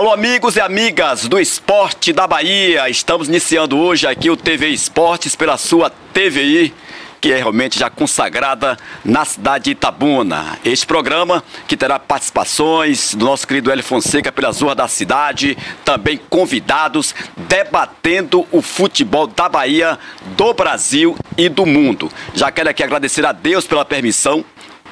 Alô, amigos e amigas do Esporte da Bahia. Estamos iniciando hoje aqui o TV Esportes pela sua TVI, que é realmente já consagrada na cidade de Itabuna. Este programa que terá participações do nosso querido Hélio Fonseca pelas ruas da cidade, também convidados debatendo o futebol da Bahia, do Brasil e do mundo. Já quero aqui agradecer a Deus pela permissão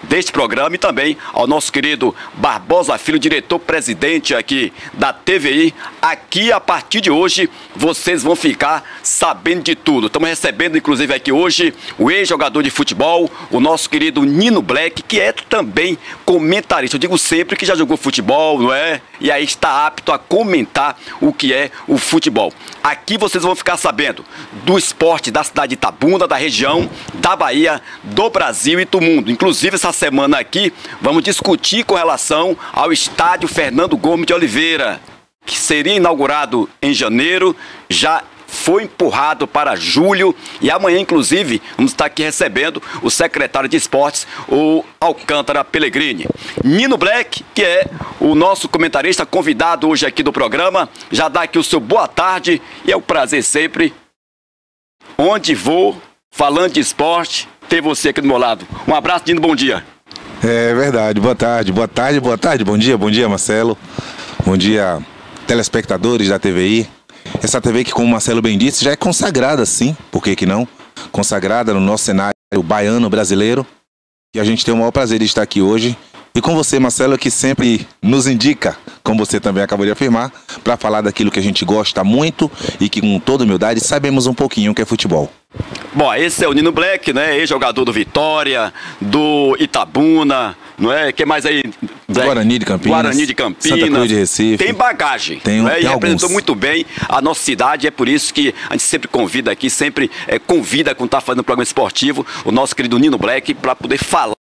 deste programa e também ao nosso querido Barbosa Filho, diretor-presidente aqui da TVI. Aqui, a partir de hoje, vocês vão ficar sabendo de tudo. Estamos recebendo, inclusive, aqui hoje, o ex-jogador de futebol, o nosso querido Nino Black, que é também comentarista. Eu digo sempre que já jogou futebol, não é? E aí está apto a comentar o que é o futebol. Aqui vocês vão ficar sabendo do esporte da cidade de Itabuna, da região, da Bahia, do Brasil e do mundo. Inclusive, essa semana aqui, vamos discutir com relação ao estádio Fernando Gomes de Oliveira, que seria inaugurado em janeiro, já foi empurrado para julho e amanhã, inclusive, vamos estar aqui recebendo o secretário de esportes, o Alcântara Pellegrini. Nino Black, que é o nosso comentarista convidado hoje aqui do programa, já dá aqui o seu boa tarde e é um prazer sempre, onde vou, falando de esporte, ter você aqui do meu lado. Um abraço, Nino, bom dia. É verdade, boa tarde, bom dia Marcelo, bom dia telespectadores da TVI. Essa TV que, como o Marcelo bem disse, já é consagrada, sim, por que não? Consagrada no nosso cenário baiano brasileiro, e a gente tem o maior prazer de estar aqui hoje. E com você, Marcelo, que sempre nos indica, como você também acabou de afirmar, para falar daquilo que a gente gosta muito e que, com toda humildade, sabemos um pouquinho o que é futebol. Bom, esse é o Nino Black, né? Ex-jogador do Vitória, do Itabuna, não é? Que mais aí? Guarani de Campinas, Santa Cruz de Recife. Tem bagagem, tem e representou alguns. muito bem a nossa cidade. É por isso que a gente sempre convida aqui, convida quando está fazendo um programa esportivo, o nosso querido Nino Black, para poder falar,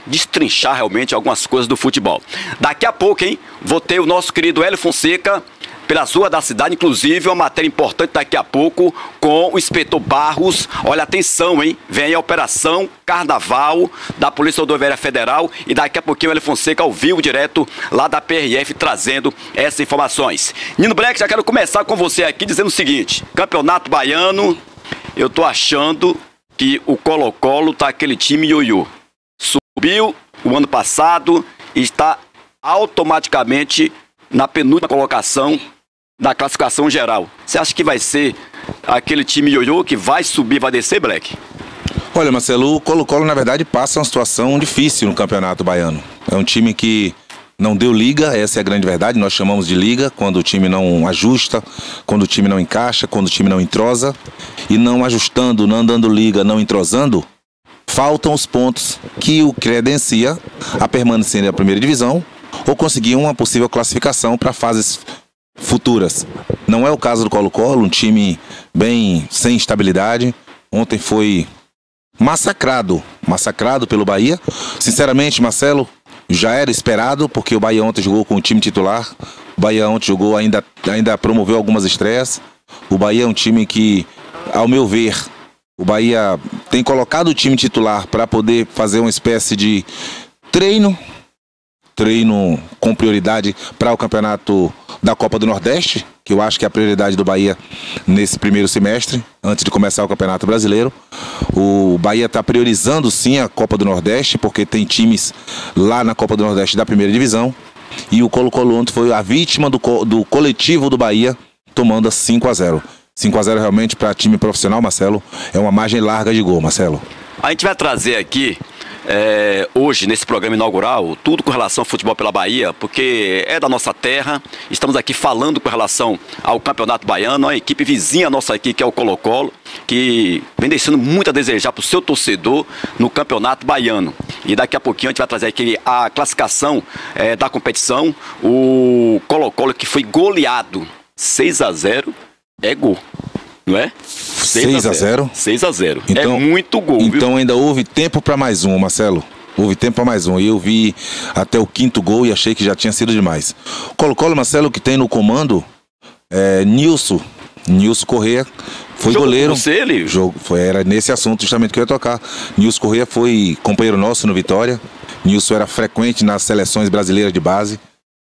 destrinchar realmente algumas coisas do futebol. Daqui a pouco, hein, vou ter o nosso querido Hélio Fonseca pelas ruas da cidade, inclusive uma matéria importante daqui a pouco com o inspetor Barros. Olha, atenção, hein? Vem aí a Operação Carnaval da Polícia Rodoviária Federal e daqui a pouquinho o Hélio Fonseca ao vivo, direto lá da PRF, trazendo essas informações. Nino Black, já quero começar com você aqui dizendo o seguinte: Campeonato Baiano, eu tô achando que o Colo-Colo tá aquele time ioiô. Subiu o ano passado e está automaticamente na penúltima colocação da classificação geral. Você acha que vai ser aquele time ioiô que vai subir, vai descer, Black? Olha, Marcelo, o Colo-Colo, na verdade, passa uma situação difícil no Campeonato Baiano. É um time que não deu liga, essa é a grande verdade. Nós chamamos de liga quando o time não ajusta, quando o time não encaixa, quando o time não entrosa. E não ajustando, não dando liga, não entrosando, faltam os pontos que o credencia a permanecer na primeira divisão ou conseguir uma possível classificação para fases futuras. Não é o caso do Colo-Colo, um time bem sem estabilidade. Ontem foi massacrado pelo Bahia. Sinceramente, Marcelo, já era esperado, porque o Bahia ontem jogou com o time titular. O Bahia ontem jogou, ainda promoveu algumas estreias. O Bahia é um time que, ao meu ver, o Bahia tem colocado o time titular para poder fazer uma espécie de treino com prioridade para o campeonato da Copa do Nordeste, que eu acho que é a prioridade do Bahia nesse primeiro semestre, antes de começar o Campeonato Brasileiro. O Bahia está priorizando sim a Copa do Nordeste, porque tem times lá na Copa do Nordeste da primeira divisão, e o Colo-Colo ontem foi a vítima do coletivo do Bahia, tomando 5-0. 5-0 realmente para time profissional, Marcelo, é uma margem larga de gol, Marcelo. A gente vai trazer aqui hoje, nesse programa inaugural, tudo com relação ao futebol pela Bahia, porque é da nossa terra. Estamos aqui falando com relação ao Campeonato Baiano, a equipe vizinha nossa aqui, que é o Colo-Colo, que vem deixando muito a desejar para o seu torcedor no Campeonato Baiano. E daqui a pouquinho a gente vai trazer aqui a classificação da competição. O Colo-Colo, que foi goleado 6-0, é gol, não é? 6-0? 6-0. Então, é muito gol, então viu? Ainda houve tempo para mais um, Marcelo. Houve tempo para mais um. E eu vi até o quinto gol e achei que já tinha sido demais. Colo-Colo, Marcelo, que tem no comando Nilson Corrêa. Foi goleiro. Era nesse assunto justamente que eu ia tocar. Nilson Corrêa foi companheiro nosso no Vitória. Nilson era frequente nas seleções brasileiras de base.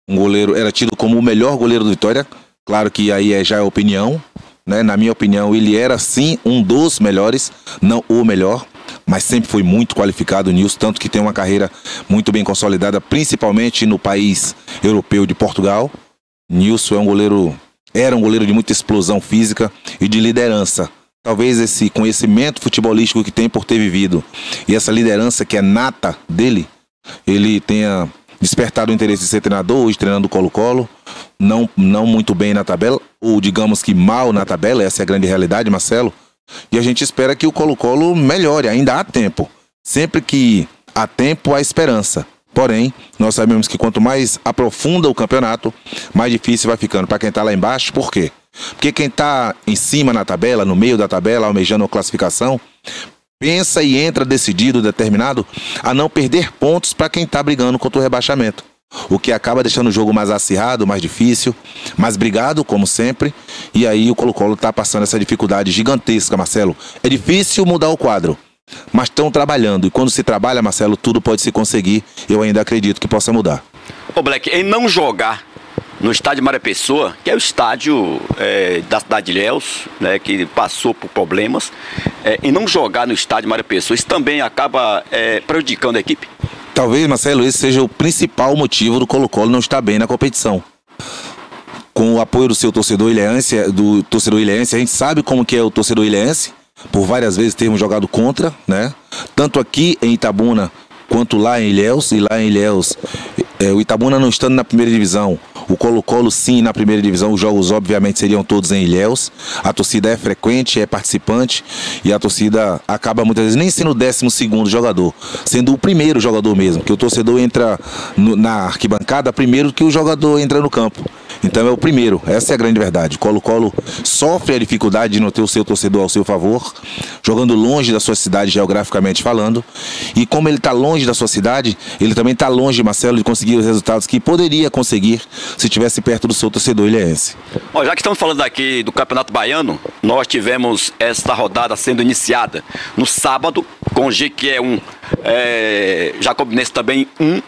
Um goleiro, era tido como o melhor goleiro do Vitória. Claro que aí já é opinião, né? Na minha opinião, ele era sim um dos melhores, não o melhor, mas sempre foi muito qualificado o Nilson, tanto que tem uma carreira muito bem consolidada, principalmente no país europeu de Portugal. Nilson era um goleiro de muita explosão física e de liderança. Talvez esse conhecimento futebolístico que tem por ter vivido e essa liderança que é nata dele, ele tenha despertado o interesse de ser treinador, hoje treinando o Colo-Colo, não muito bem na tabela, ou digamos que mal na tabela, essa é a grande realidade, Marcelo. E a gente espera que o Colo-Colo melhore, ainda há tempo. Sempre que há tempo, há esperança. Porém, nós sabemos que quanto mais aprofunda o campeonato, mais difícil vai ficando para quem está lá embaixo. Por quê? Porque quem está em cima na tabela, no meio da tabela, almejando a classificação, pensa e entra decidido, determinado a não perder pontos para quem está brigando contra o rebaixamento. O que acaba deixando o jogo mais acirrado, mais difícil, mais brigado, como sempre. E aí o Colo-Colo está passando essa dificuldade gigantesca, Marcelo. É difícil mudar o quadro, mas estão trabalhando. E quando se trabalha, Marcelo, tudo pode se conseguir. Eu ainda acredito que possa mudar. Ô Black, em não jogar no estádio Maria Pessoa, que é o estádio da cidade de Ilhéus, né, que passou por problemas, em não jogar no estádio Maria Pessoa, isso também acaba prejudicando a equipe? Talvez, Marcelo, esse seja o principal motivo do Colo-Colo não estar bem na competição. Com o apoio do seu torcedor ilhéense, a gente sabe como que é o torcedor ilhéense, por várias vezes termos jogado contra, né? Tanto aqui em Itabuna quanto lá em Ilhéus. E lá em Ilhéus, o Itabuna não estando na primeira divisão, o Colo-Colo sim na primeira divisão, os jogos obviamente seriam todos em Ilhéus. A torcida é frequente, é participante e a torcida acaba muitas vezes nem sendo o 12º jogador, sendo o primeiro jogador mesmo, que o torcedor entra na arquibancada primeiro que o jogador entra no campo. Então é o primeiro, essa é a grande verdade. O Colo-Colo sofre a dificuldade de não ter o seu torcedor ao seu favor, jogando longe da sua cidade geograficamente falando. E como ele está longe da sua cidade, ele também está longe, Marcelo, de conseguir os resultados que poderia conseguir se estivesse perto do seu torcedor ilhéense. Já que estamos falando aqui do Campeonato Baiano, nós tivemos esta rodada sendo iniciada no sábado, com o Jequié 1, Jacobinense também 1.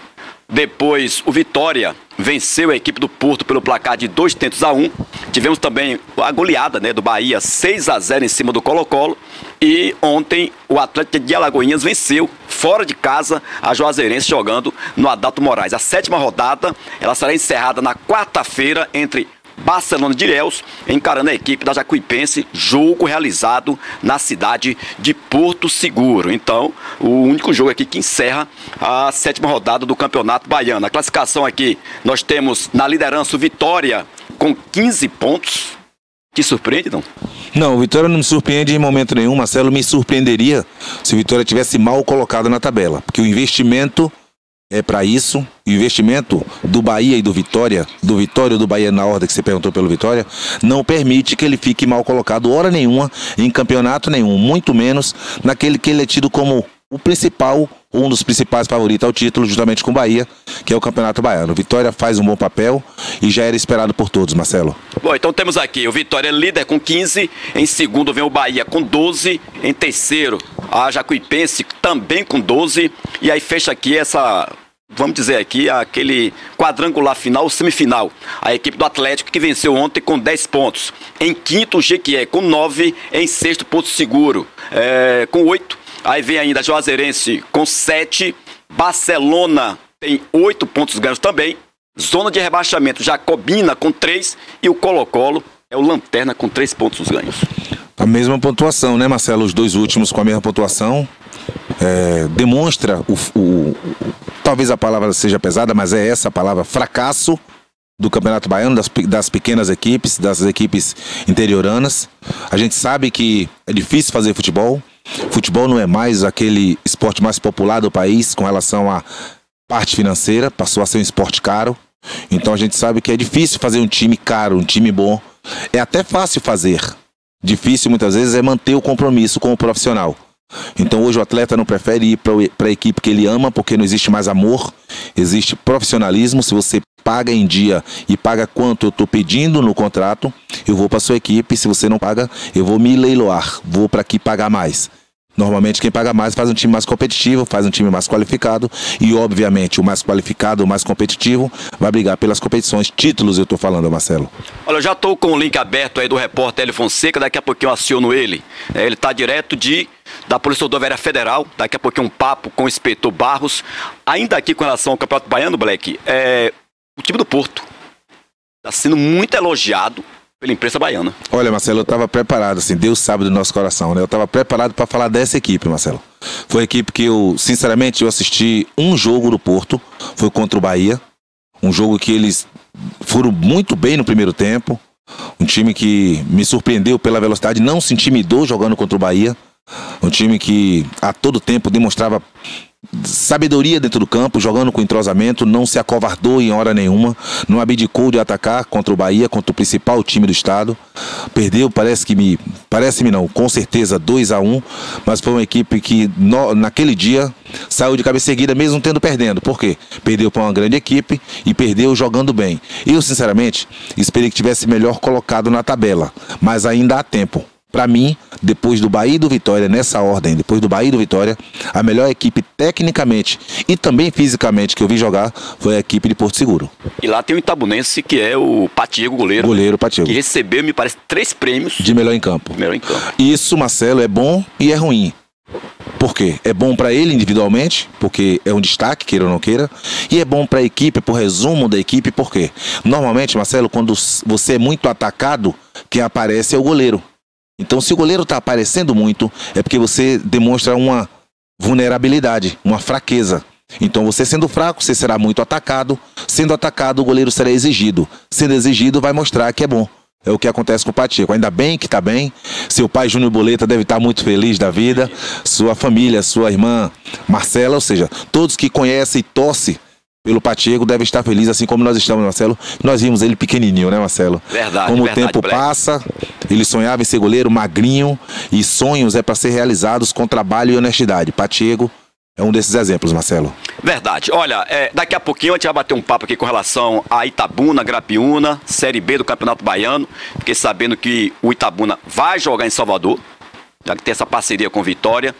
Depois o Vitória venceu a equipe do Porto pelo placar de 2-1. Tivemos também a goleada, né, do Bahia 6-0 em cima do Colo-Colo. E ontem o Atlético de Alagoinhas venceu fora de casa a Juazeirense jogando no Adalto Moraes. A 7ª rodada ela será encerrada na quarta-feira entre Barcelona de Ilhéus, encarando a equipe da Jacuipense, jogo realizado na cidade de Porto Seguro. Então, o único jogo aqui que encerra a 7ª rodada do Campeonato Baiano. A classificação aqui, nós temos na liderança o Vitória com 15 pontos. Te surpreende, não? Não, o Vitória não me surpreende em momento nenhum. Marcelo, me surpreenderia se o Vitória tivesse mal colocado na tabela, porque o investimento é para isso. O investimento do Bahia e do Vitória ou do Bahia na ordem que você perguntou pelo Vitória, não permite que ele fique mal colocado hora nenhuma em campeonato nenhum, muito menos naquele que ele é tido como o principal, um dos principais favoritos ao título, justamente com o Bahia, que é o Campeonato Baiano. O Vitória faz um bom papel e já era esperado por todos, Marcelo. Bom, então temos aqui o Vitória líder com 15, em segundo vem o Bahia com 12, em terceiro a Jacuipense também com 12, e aí fecha aqui essa, vamos dizer aqui, aquele quadrangular final, semifinal. A equipe do Atlético que venceu ontem com 10 pontos. Em quinto o Jequié com 9, em sexto Porto Seguro com 8. Aí vem ainda a Juazeirense com 7, Barcelona tem 8 pontos ganhos também, zona de rebaixamento Jacobina com 3 e o Colo-Colo é o lanterna com 3 pontos ganhos. A mesma pontuação, né, Marcelo? Os dois últimos com a mesma pontuação. Demonstra, talvez a palavra seja pesada, mas é essa a palavra, fracasso do Campeonato Baiano, das pequenas equipes, das equipes interioranas. A gente sabe que é difícil fazer futebol. Futebol não é mais aquele esporte mais popular do país com relação à parte financeira, passou a ser um esporte caro. Então a gente sabe que é difícil fazer um time caro, um time bom. É até fácil fazer. Difícil muitas vezes é manter o compromisso com o profissional. Então hoje o atleta não prefere ir para a equipe que ele ama, porque não existe mais amor, existe profissionalismo. Se você paga em dia e paga quanto eu estou pedindo no contrato, eu vou para a sua equipe. Se você não paga, eu vou me leiloar, vou para aqui pagar mais. Normalmente quem paga mais faz um time mais competitivo, faz um time mais qualificado e, obviamente, o mais qualificado, o mais competitivo, vai brigar pelas competições. Títulos eu estou falando, Marcelo. Olha, eu já estou com o link aberto aí do repórter Hélio Fonseca, daqui a pouquinho eu aciono ele. Ele está direto da Polícia Rodoviária Federal, daqui a pouquinho um papo com o inspetor Barros. Ainda aqui com relação ao Campeonato Baiano, Black, o time do Porto está sendo muito elogiado pela imprensa baiana. Olha, Marcelo, eu estava preparado, assim, Deus sabe do nosso coração, né? Eu estava preparado para falar dessa equipe, Marcelo. Foi a equipe que sinceramente, eu assisti um jogo do Porto, foi contra o Bahia. Um jogo que eles foram muito bem no primeiro tempo. Um time que me surpreendeu pela velocidade, não se intimidou jogando contra o Bahia. Um time que a todo tempo demonstrava sabedoria dentro do campo, jogando com entrosamento, não se acovardou em hora nenhuma, não abdicou de atacar contra o Bahia, contra o principal time do estado. Perdeu, parece-me não, com certeza 2-1, mas foi uma equipe que naquele dia saiu de cabeça erguida mesmo tendo perdendo. Por quê? Perdeu para uma grande equipe e perdeu jogando bem. Eu, sinceramente, esperei que tivesse melhor colocado na tabela, mas ainda há tempo. Para mim, depois do Bahia e do Vitória, nessa ordem, depois do Bahia e do Vitória, a melhor equipe tecnicamente e também fisicamente que eu vi jogar foi a equipe de Porto Seguro. E lá tem o itabunense, que é o Patiego, goleiro. Goleiro Patiego. Que recebeu, me parece, 3 prêmios. De melhor em campo. Melhor em campo. Isso, Marcelo, é bom e é ruim. Por quê? É bom para ele individualmente, porque é um destaque, queira ou não queira, e é bom para a equipe, por resumo da equipe, por quê? Normalmente, Marcelo, quando você é muito atacado, quem aparece é o goleiro. Então, se o goleiro está aparecendo muito, é porque você demonstra uma vulnerabilidade, uma fraqueza. Então, você sendo fraco, você será muito atacado. Sendo atacado, o goleiro será exigido. Sendo exigido, vai mostrar que é bom. É o que acontece com o Pacheco. Ainda bem que está bem. Seu pai, Júnior Boleta, deve estar muito feliz da vida. Sua família, sua irmã Marcela, ou seja, todos que conhecem e torcem pelo Pacheco deve estar feliz, assim como nós estamos, Marcelo. Nós vimos ele pequenininho, né, Marcelo? Verdade, como verdade, o tempo passa, ele sonhava em ser goleiro, magrinho, e sonhos é para ser realizados com trabalho e honestidade. Pacheco é um desses exemplos, Marcelo. Verdade. Olha, daqui a pouquinho a gente vai bater um papo aqui com relação a Itabuna, Grapiúna, Série B do Campeonato Baiano. Fiquei sabendo que o Itabuna vai jogar em Salvador, já que tem essa parceria com Vitória,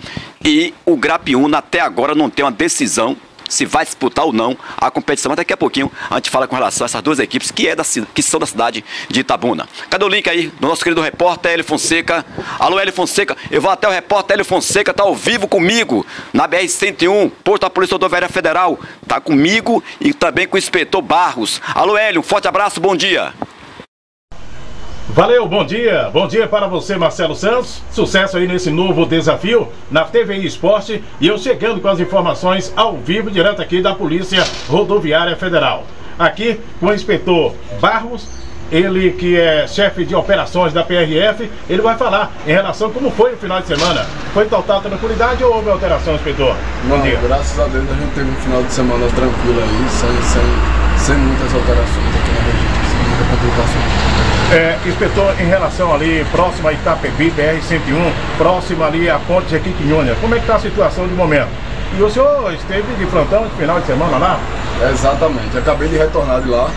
e o Grapiúna até agora não tem uma decisão se vai disputar ou não a competição. Mas daqui a pouquinho a gente fala com relação a essas duas equipes que são da cidade de Itabuna. Cadê o link aí do nosso querido repórter Hélio Fonseca? Alô, Hélio Fonseca, eu vou até o repórter Hélio Fonseca, tá ao vivo comigo na BR-101, posto da Polícia Rodoviária Federal. Tá comigo e também com o inspetor Barros. Alô, Hélio, um forte abraço, bom dia. Valeu, bom dia para você, Marcelo Santos, sucesso aí nesse novo desafio na TVI Esporte, e eu chegando com as informações ao vivo, direto aqui da Polícia Rodoviária Federal, aqui com o inspetor Barros, ele que é chefe de operações da PRF, ele vai falar em relação a como foi o final de semana. Foi total tranquilidade ou houve alteração, inspetor? Bom dia. Graças a Deus a gente teve um final de semana tranquilo aí, sem muitas alterações aqui na região, sem muita complicação. Inspetor, em relação ali, próximo a Itapebi, BR-101, próximo ali à Ponte Jequitinhonha, como é que está a situação de momento? E o senhor esteve de plantão de final de semana lá? Exatamente, acabei de retornar de lá.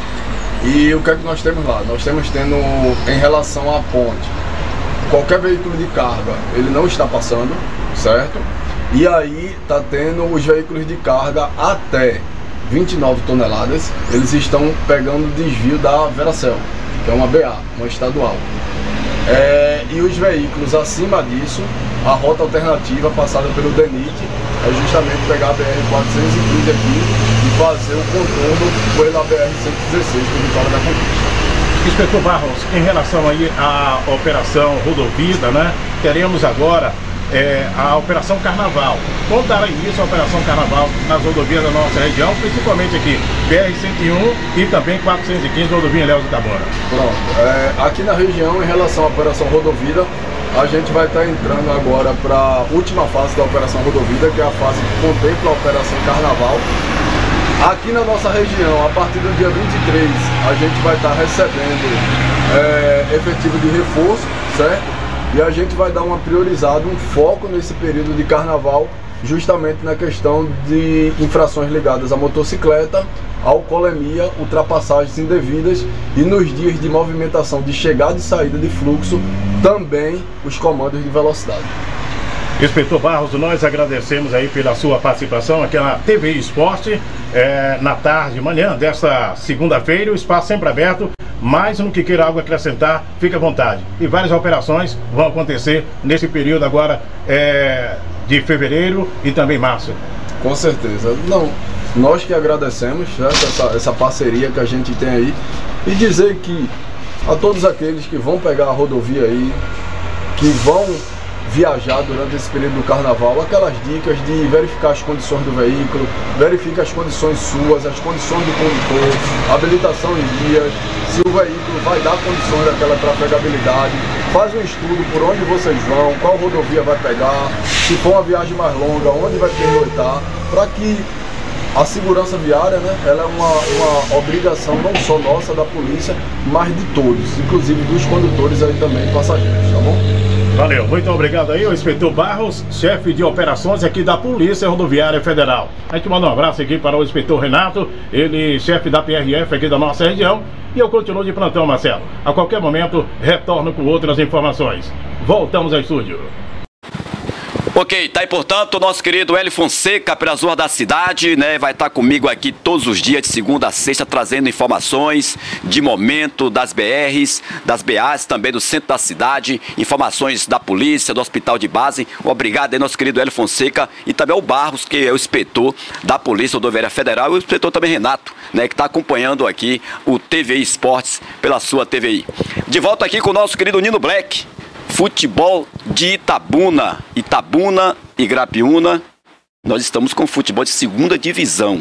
E o que é que nós temos lá? Nós temos tendo, em relação à ponte, qualquer veículo de carga, ele não está passando, certo? E aí está tendo os veículos de carga até 29 toneladas, eles estão pegando o desvio da Veracel, que é uma BA, uma estadual. E os veículos acima disso, a rota alternativa passada pelo DENIT é justamente pegar a BR-415 aqui e fazer o contorno pela BR-116 do Vitória da Conquista. Inspetor Barros, em relação aí à operação Rodovida, né? Teremos agora a Operação Carnaval. Como dará início a Operação Carnaval nas rodovias da nossa região, principalmente aqui, BR-101 e também 415, rodovia Ilhéus de Itabuna? Pronto, aqui na região, em relação à Operação Rodovida, a gente vai estar entrando agora para a última fase da Operação Rodovida, que é a fase que contempla a Operação Carnaval. Aqui na nossa região, a partir do dia 23, a gente vai estar recebendo efetivo de reforço, certo? E a gente vai dar uma priorizada, um foco nesse período de carnaval, justamente na questão de infrações ligadas à motocicleta, alcoolemia, ultrapassagens indevidas e nos dias de movimentação de chegada e saída de fluxo, também os comandos de velocidade. Inspetor Barros, nós agradecemos aí pela sua participação aqui na TVI Esporte, na tarde, manhã desta segunda-feira, o espaço sempre aberto, mas no que queira algo acrescentar, fique à vontade. E várias operações vão acontecer nesse período agora de fevereiro e também março. Com certeza. Não, nós que agradecemos, certo? Essa parceria que a gente tem aí, e dizer que a todos aqueles que vão pegar a rodovia aí, que vão viajar durante esse período do carnaval, aquelas dicas de verificar as condições do veículo, verifica as condições suas, as condições do condutor, habilitação em dias, se o veículo vai dar condições daquela trafegabilidade, faz um estudo por onde vocês vão, qual rodovia vai pegar, se for uma viagem mais longa, onde vai pernoitar, para que a segurança viária, né, ela é uma obrigação não só nossa, da polícia, mas de todos, inclusive dos condutores aí também, passageiros, tá bom? Valeu, muito obrigado aí, o inspetor Barros, chefe de operações aqui da Polícia Rodoviária Federal. A gente manda um abraço aqui para o inspetor Renato, ele chefe da PRF aqui da nossa região, e eu continuo de plantão, Marcelo. A qualquer momento, retorno com outras informações. Voltamos ao estúdio. Ok, tá aí, portanto, o nosso querido Hélio Fonseca, pelas ruas da cidade, né, vai estar comigo aqui todos os dias, de segunda a sexta, trazendo informações de momento das BRs, das BAs, também do centro da cidade, informações da polícia, do hospital de base. Obrigado aí, nosso querido Hélio Fonseca, e também o Barros, que é o inspetor da Polícia Rodoviária Federal, e o inspetor também Renato, né, que está acompanhando aqui o TVI Esportes pela sua TVI. De volta aqui com o nosso querido Nino Black. Futebol de Itabuna e Grapiúna, nós estamos com futebol de segunda divisão.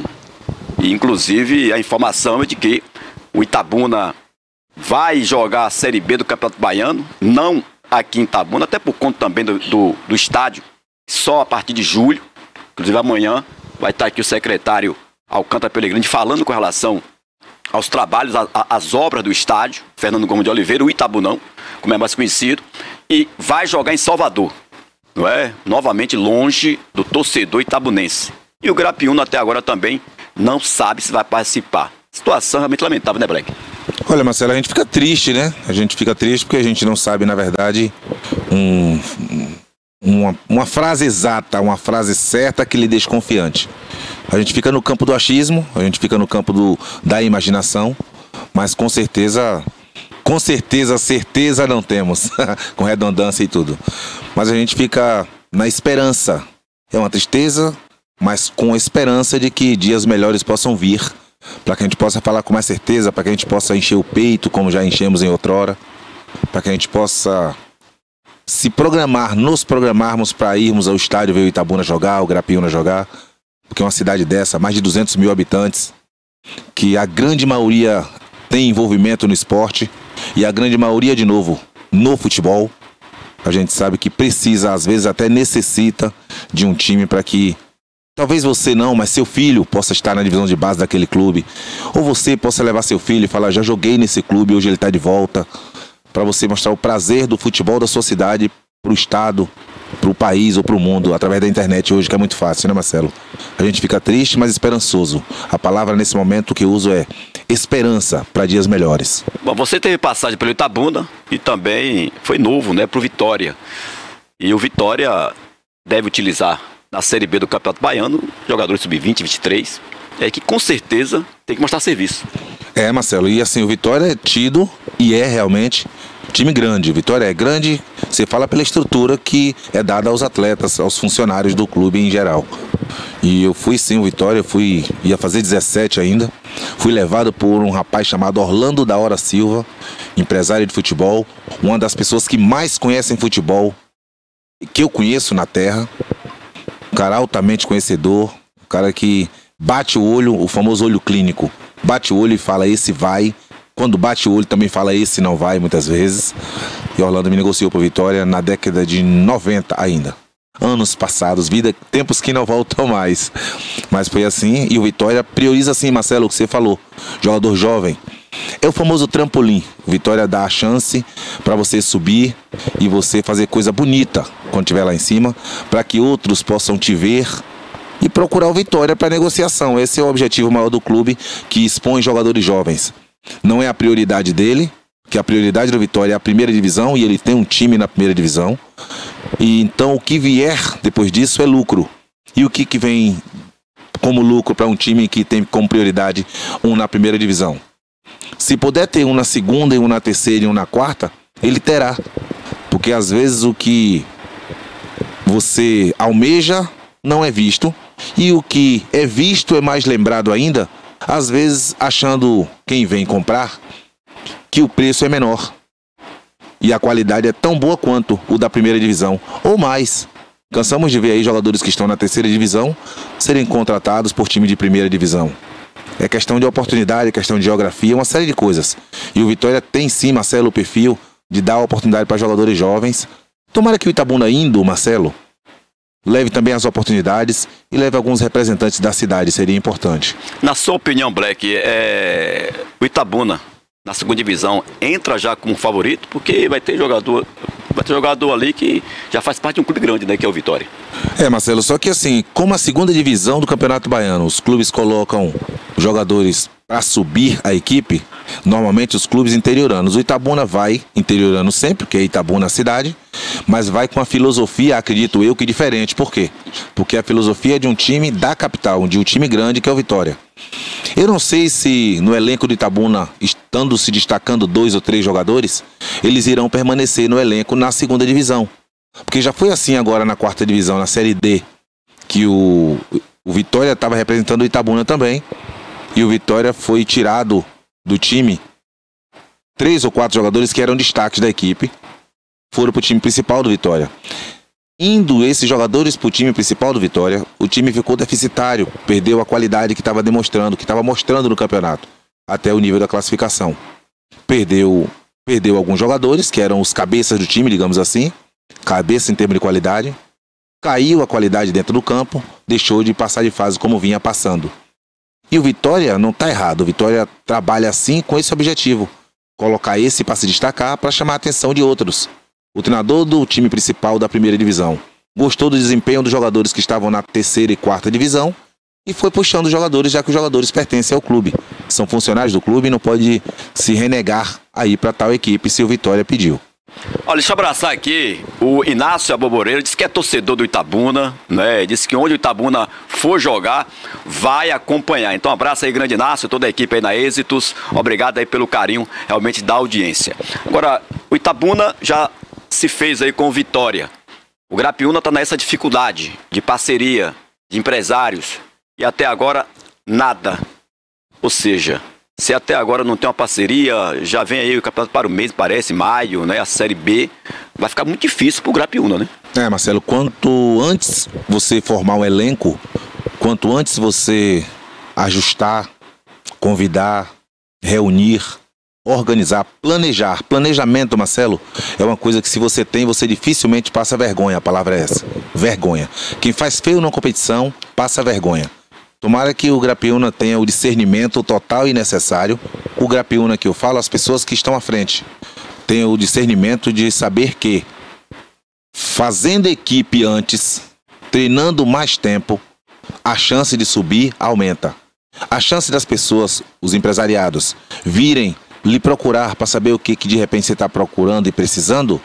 E, inclusive, a informação é de que o Itabuna vai jogar a Série B do Campeonato Baiano, não aqui em Itabuna, até por conta também do estádio, só a partir de julho. Inclusive, amanhã vai estar aqui o secretário Alcântara Pellegrini falando com relação aos trabalhos, às obras do estádio, Fernando Gomes de Oliveira, o Itabunão, como é mais conhecido, e vai jogar em Salvador, não é? Novamente longe do torcedor itabunense. E o Grapiúna até agora também não sabe se vai participar. Situação realmente lamentável, né, Black? Olha, Marcelo, a gente fica triste, né? A gente fica triste porque a gente não sabe, na verdade, uma frase exata, uma frase certa que lhe deixa confiante. A gente fica no campo do achismo, a gente fica no campo da imaginação, mas com certeza não temos, com redundância e tudo. Mas a gente fica na esperança. É uma tristeza, mas com a esperança de que dias melhores possam vir, para que a gente possa falar com mais certeza, para que a gente possa encher o peito, como já enchemos em outrora, para que a gente possa nos programarmos para irmos ao estádio ver o Itabuna jogar, o Grapiúna jogar, porque uma cidade dessa, mais de 200 mil habitantes, que a grande maioria tem envolvimento no esporte, e a grande maioria, de novo, no futebol, a gente sabe que precisa, às vezes até necessita de um time para que, talvez você não, mas seu filho possa estar na divisão de base daquele clube, ou você possa levar seu filho e falar, já joguei nesse clube, hoje ele está de volta, para você mostrar o prazer do futebol da sua cidade para o estado, para o país ou para o mundo, através da internet hoje, que é muito fácil, né, Marcelo? A gente fica triste, mas esperançoso. A palavra nesse momento que eu uso é esperança para dias melhores. Bom, você teve passagem pelo Itabuna e também foi novo, né, pro Vitória. E o Vitória deve utilizar na Série B do Campeonato Baiano jogadores sub-20, 23, que com certeza tem que mostrar serviço. É, Marcelo, e assim, o Vitória é tido e é realmente time grande. O Vitória é grande, você fala pela estrutura que é dada aos atletas, aos funcionários do clube em geral. E eu fui sim, o Vitória, ia fazer 17 ainda. Fui levado por um rapaz chamado Orlando da Hora Silva, empresário de futebol, uma das pessoas que mais conhecem futebol que eu conheço na terra. Um cara altamente conhecedor, um cara que bate o olho, o famoso olho clínico. Bate o olho e fala, esse vai. Quando bate o olho também fala, esse não vai, muitas vezes. E Orlando me negociou para Vitória na década de 90 ainda. Anos passados, tempos que não voltam mais. Mas foi assim, e o Vitória prioriza assim, Marcelo, o que você falou. Jogador jovem. É o famoso trampolim. O Vitória dá a chance para você subir e você fazer coisa bonita quando estiver lá em cima, para que outros possam te ver e procurar o Vitória para negociação. Esse é o objetivo maior do clube, que expõe jogadores jovens. Não é a prioridade dele, que a prioridade do Vitória é a primeira divisão e ele tem um time na primeira divisão. E então o que vier depois disso é lucro. E o que vem como lucro para um time que tem como prioridade um na primeira divisão? Se puder ter um na segunda, e um na terceira e um na quarta, ele terá. Porque às vezes o que você almeja não é visto. E o que é visto é mais lembrado ainda, às vezes achando quem vem comprar que o preço é menor. E a qualidade é tão boa quanto o da primeira divisão, ou mais. Cansamos de ver aí jogadores que estão na terceira divisão serem contratados por time de primeira divisão. É questão de oportunidade, é questão de geografia, uma série de coisas. E o Vitória tem sim, Marcelo, o perfil de dar oportunidade para jogadores jovens. Tomara que o Itabuna indo, Marcelo, leve também as oportunidades e leve alguns representantes da cidade, seria importante. Na sua opinião, Black, o Itabuna, na segunda divisão, entra já como favorito? Porque vai ter jogador ali que já faz parte de um clube grande, né, que é o Vitória. Marcelo, só que assim, como a segunda divisão do Campeonato Baiano, os clubes colocam jogadores para subir a equipe, normalmente os clubes interioranos. O Itabuna vai interiorando sempre, porque é Itabuna a cidade, mas vai com a filosofia, acredito eu, que diferente. Por quê? Porque a filosofia é de um time da capital, de um time grande que é o Vitória. Eu não sei se no elenco do Itabuna, estando se destacando 2 ou 3 jogadores, eles irão permanecer no elenco na segunda divisão. Porque já foi assim agora na quarta divisão, na Série D, que o Vitória estava representando o Itabuna também, e o Vitória foi tirado do time 3 ou 4 jogadores que eram destaques da equipe, foram para o time principal do Vitória. Indo esses jogadores para o time principal do Vitória, o time ficou deficitário, perdeu a qualidade que estava demonstrando, que estava mostrando no campeonato, até o nível da classificação. Perdeu alguns jogadores, que eram os cabeças do time, digamos assim, cabeça em termos de qualidade, caiu a qualidade dentro do campo, deixou de passar de fase como vinha passando. E o Vitória não está errado, o Vitória trabalha assim com esse objetivo, colocar esse para se destacar, para chamar a atenção de outros. O treinador do time principal da primeira divisão gostou do desempenho dos jogadores que estavam na terceira e quarta divisão e foi puxando os jogadores, já que os jogadores pertencem ao clube. São funcionários do clube e não pode se renegar a ir para tal equipe se o Vitória pediu. Olha, deixa eu abraçar aqui o Inácio Aboboreiro, disse que é torcedor do Itabuna, né? Disse que onde o Itabuna for jogar, vai acompanhar. Então, um abraço aí, grande Inácio, toda a equipe aí na Êxitos. Obrigado aí pelo carinho realmente da audiência. Agora, o Itabuna já se fez aí com o Vitória. O Grapiúna está nessa dificuldade de parceria, de empresários, e até agora nada. Ou seja, se até agora não tem uma parceria, já vem aí o campeonato para o mês, parece, maio, né? A Série B, vai ficar muito difícil pro Grapiúna, né? Marcelo, quanto antes você formar um elenco, quanto antes você ajustar, convidar, reunir, organizar, planejar. Planejamento, Marcelo, é uma coisa que se você tem, você dificilmente passa vergonha, a palavra é essa, vergonha. Quem faz feio numa competição, passa vergonha. Tomara que o Grapiúna tenha o discernimento total e necessário. O Grapiúna que eu falo, as pessoas que estão à frente, tenham o discernimento de saber que fazendo equipe antes, treinando mais tempo, a chance de subir aumenta. A chance das pessoas, os empresariados, virem lhe procurar para saber o que de repente você está procurando e precisando,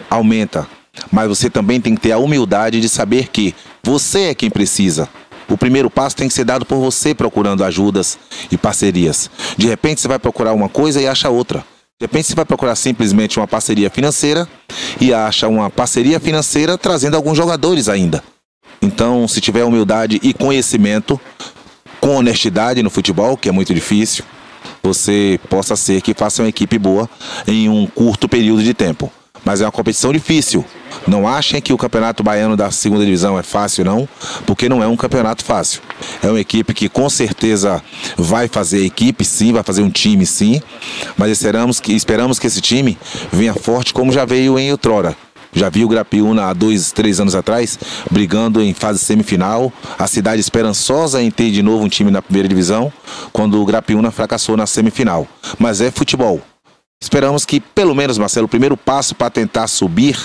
aumenta. Mas você também tem que ter a humildade de saber que você é quem precisa. O primeiro passo tem que ser dado por você procurando ajudas e parcerias. De repente você vai procurar uma coisa e acha outra. De repente você vai procurar simplesmente uma parceria financeira e acha uma parceria financeira trazendo alguns jogadores ainda. Então, se tiver humildade e conhecimento, com honestidade no futebol, que é muito difícil, você possa ser que faça uma equipe boa em um curto período de tempo. Mas é uma competição difícil. Não achem que o Campeonato Baiano da segunda divisão é fácil, não, porque não é um campeonato fácil. É uma equipe que com certeza vai fazer equipe, sim, vai fazer um time, sim, mas esperamos que esse time venha forte como já veio em outrora. Já vi o Grapiúna há 2, 3 anos atrás, brigando em fase semifinal, a cidade esperançosa em ter de novo um time na primeira divisão, quando o Grapiúna fracassou na semifinal. Mas é futebol. Esperamos que, pelo menos, Marcelo, o primeiro passo para tentar subir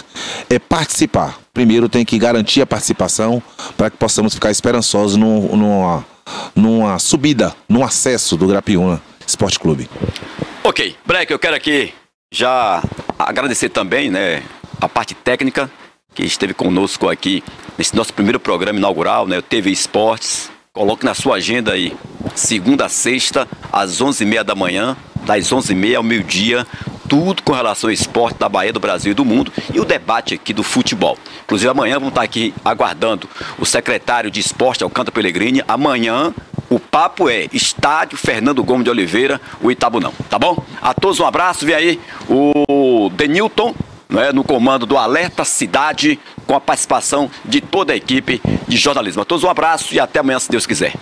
é participar. Primeiro tem que garantir a participação para que possamos ficar esperançosos numa subida, num acesso do Grapiúna Esporte Clube. Ok, Breck, eu quero aqui Já agradecer também, né, a parte técnica que esteve conosco aqui nesse nosso primeiro programa inaugural, né, o TV Esportes. Coloque na sua agenda aí, segunda a sexta, às 11h30 da manhã, das 11h30 ao meio-dia, tudo com relação ao esporte da Bahia, do Brasil e do mundo, e o debate aqui do futebol. Inclusive amanhã vamos estar aqui aguardando o secretário de esporte, Alcântara Pellegrini. Amanhã o papo é Estádio Fernando Gomes de Oliveira, o Itabunão, tá bom? A todos um abraço, vem aí o Denilton, né, no comando do Alerta Cidade, com a participação de toda a equipe de jornalismo. A todos um abraço e até amanhã, se Deus quiser.